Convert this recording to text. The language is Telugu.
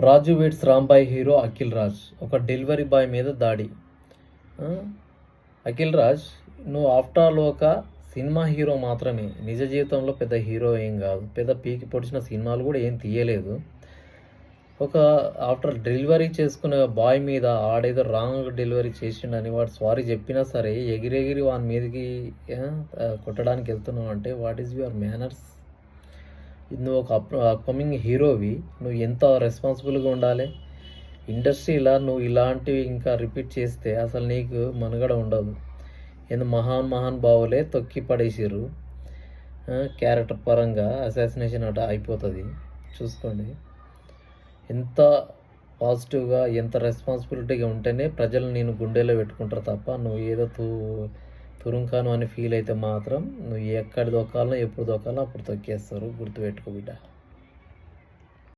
రాజు వెడ్స్ రాంబాయ్ హీరో అఖిల్ రాజ్. ఒక డెలివరీ బాయ్ మీద దాడి. అఖిల్ రాజ్, నువ్వు ఆఫ్టర్ ఆల్ ఒక సినిమా హీరో మాత్రమే, నిజ జీవితంలో పెద్ద హీరో ఏం కాదు, పెద్ద పీకి పొడిచిన సినిమాలు కూడా ఏం తీయలేదు. ఒక ఆఫ్టర్ డెలివరీ చేసుకునే బాయ్ మీద ఆడేదో రాంగ్ డెలివరీ చేసిండని వాడు సారీ చెప్పినా సరే ఎగిరెగిరి వాని మీదకి కొట్టడానికి వెళ్తున్నావు అంటే వాట్ ఈజ్ యువర్ మేనర్స్? నువ్వు ఒక అప్కమింగ్ హీరోవి, నువ్వు ఎంత రెస్పాన్సిబుల్గా ఉండాలి. ఇండస్ట్రీలో నువ్వు ఇలాంటివి ఇంకా రిపీట్ చేస్తే అసలు నీకు మనుగడ ఉండదు. మహాన్ బావులే తొక్కి పడేసారు. క్యారెక్టర్ పరంగా అసాసినేషన్ అట అయిపోతుంది. చూసుకోండి, ఎంత పాజిటివ్గా ఎంత రెస్పాన్సిబిలిటీగా ఉంటేనే ప్రజలు నేను గుండెలో పెట్టుకుంటారు తప్ప నువ్వు ఏదో తురుంకాను అని ఫీల్ అయితే మాత్రం నువ్వు ఎక్కడ దొక్కాలో ఎప్పుడు దొక్కాలో అప్పుడు తొక్కేస్తారు. గుర్తుపెట్టుకో బిడ్డ.